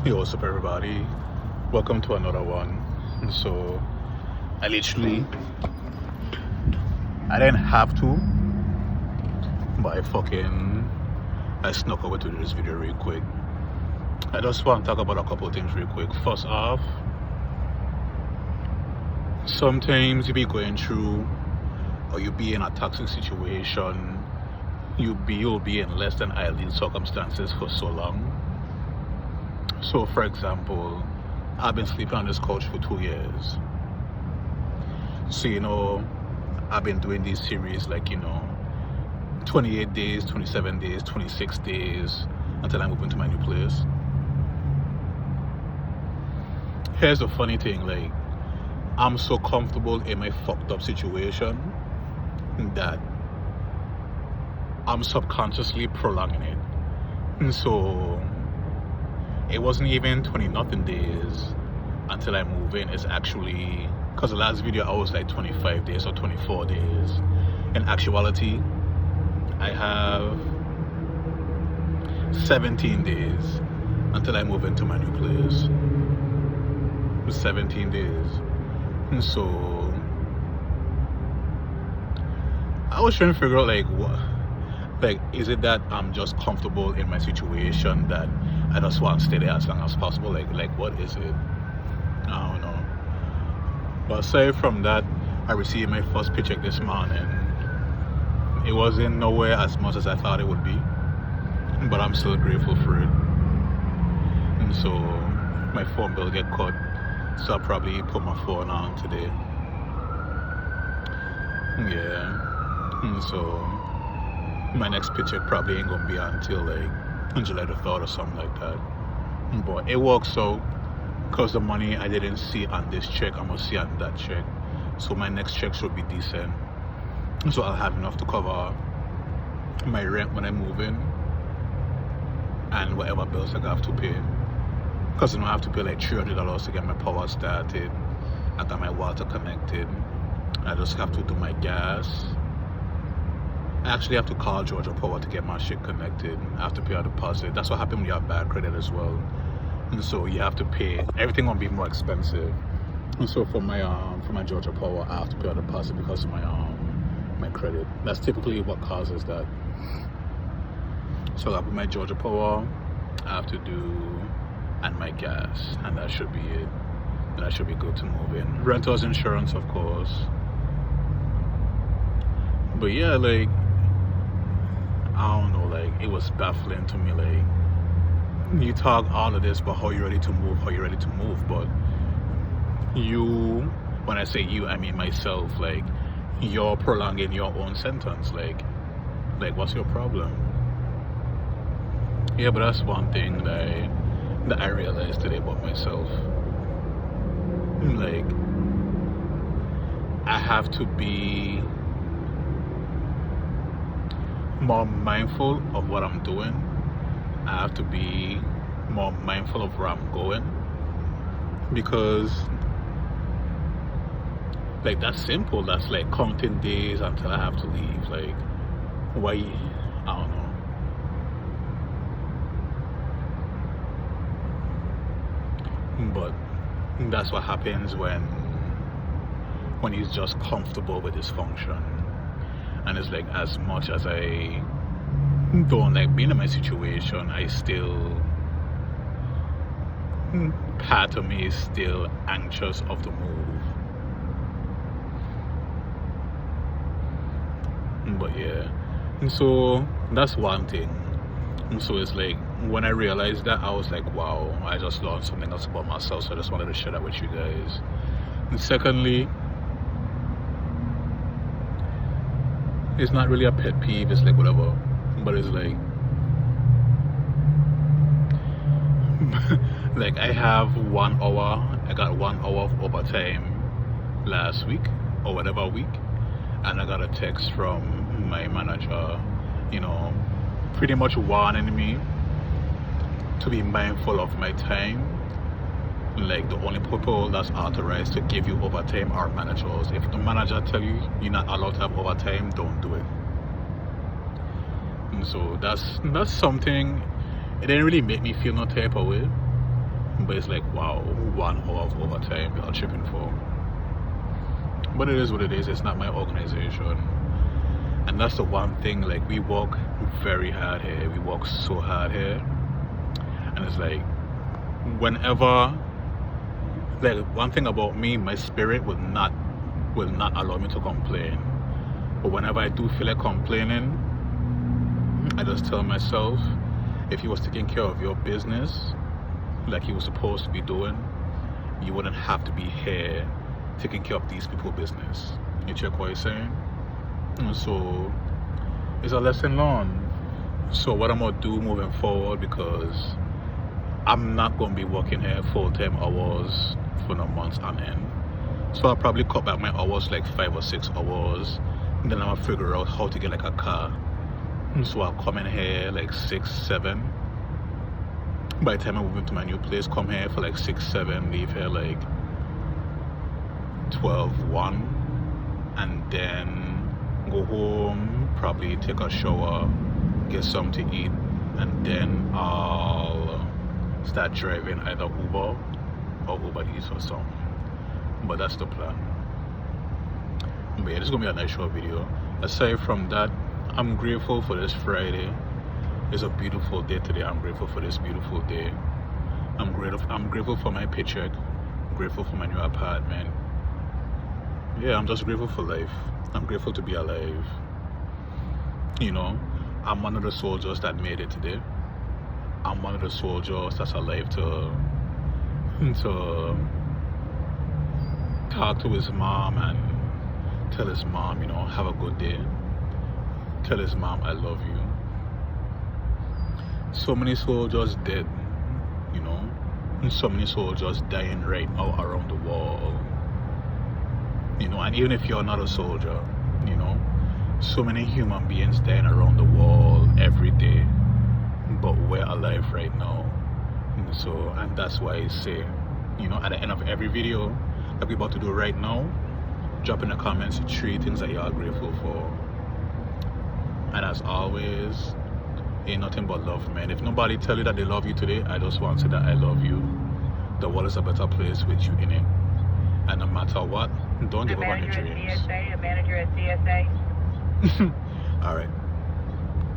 Yo, what's up, everybody? Welcome to another one. So, I literally, I didn't have to, but I snuck over to do this video real quick. I just want to talk about a couple of things real quick. First off, sometimes you be going through, or you be in a toxic situation, you'll be in less than ideal circumstances for so long. So, for example, I've been sleeping on this couch for 2 years. So, I've been doing these series like, 28 days, 27 days, 26 days until I move into my new place. Here's the funny thing, like, I'm so comfortable in my fucked up situation that I'm subconsciously prolonging it. And so, it wasn't even 20 nothing days until I move in. It's actually, because the last video I was like 25 days or 24 days. In actuality, I have 17 days until I move into my new place. 17 days. And so I was trying to figure out like what, like, is it that I'm just comfortable in my situation that I just want to stay there as long as possible? Like what is it? I don't know. But aside from that, I received my first paycheck this morning. It wasn't nowhere as much as I thought it would be, but I'm still grateful for it. And so my phone bill get cut, so I'll probably put my phone on today. Yeah. And so my next paycheck probably ain't gonna be until like July the 3rd or something like that. But it works out because the money I didn't see on this check, I'm gonna see on that check. So my next check should be decent. So I'll have enough to cover my rent when I move in and whatever bills I have to pay. Because I have to pay like $300 to get my power started. I got my water connected. I just have to do my gas. I actually have to call Georgia Power to get my shit connected. I have to pay a deposit. That's what happens when you have bad credit as well. And so you have to pay. Everything will be more expensive. And so for my Georgia Power, I have to pay a deposit because of my credit. That's typically what causes that. So like with my Georgia Power, I have to do and my gas, and that should be it. And that should be good to move in. Renters insurance, of course. But yeah, like, I don't know, like, it was baffling to me, like, you talk all of this, but how you ready to move, but you, when I say you, I mean myself, like, you're prolonging your own sentence, like what's your problem? Yeah, but that's one thing that I realized today about myself. Like, I have to be more mindful of what I'm doing. I have to be more mindful of where I'm going, because like that's simple. That's like counting days until I have to leave. Like, why? I don't know. But that's what happens when he's just comfortable with his function. And it's like, as much as I don't like being in my situation, I still, part of me is still anxious of the move. But yeah, and so that's one thing. And so it's like, when I realized that, I was like, wow, I just learned something else about myself, so I just wanted to share that with you guys. And secondly, it's not really a pet peeve, it's like whatever, but it's like like I have 1 hour, I got 1 hour of overtime last week or whatever week, and I got a text from my manager, pretty much warning me to be mindful of my time. Like, the only people that's authorized to give you overtime are managers. If the manager tell you you're not allowed to have overtime, don't do it. And so that's something. It didn't really make me feel no type of way, But it's like, wow, 1 hour of overtime y'all tripping for. But it is what it is. It's not my organization. And that's the one thing, like, we work very hard here. We work so hard here. And it's like, whenever, like, one thing about me, my spirit will not allow me to complain. But whenever I do feel like complaining, I just tell myself, if you was taking care of your business like you were supposed to be doing, you wouldn't have to be here taking care of these people's business. You check what I'm saying? And so it's a lesson learned. So what I'm gonna do moving forward, because I'm not gonna be working here full-time hours for no months on end. So I'll probably cut back my hours like 5 or 6 hours. And then I'm gonna figure out how to get like a car. And so I'll come in here like 6, 7. By the time I move into my new place, come here for like 6, 7, leave here like 12, 1, and then go home, probably take a shower, get something to eat, and then I'll start driving either Uber or Uber Eats or something. But that's the plan. But yeah, this is gonna be a nice short video. Aside from that, I'm grateful for this Friday. It's a beautiful day today. I'm grateful for this beautiful day. I'm grateful for my paycheck. I'm grateful for my new apartment. Yeah, I'm just grateful for life. I'm grateful to be alive. You know, I'm one of the soldiers that made it today. I'm one of the soldiers that's alive to talk to his mom and tell his mom, you know, have a good day. Tell his mom I love you. So many soldiers dead, you know, and so many soldiers dying right now around the world. You know, and even if you're not a soldier, you know, so many human beings dying around the world every day, but we're alive right now. And that's why I say, you know, at the end of every video that we're about to do right now, drop in the comments 3 things that you are grateful for. And as always, ain't nothing but love, man. If nobody tell you that they love you today, I just want to say that I love you. The world is a better place with you in it. And no matter what, don't give up on your dreams. A manager at CSA. All right.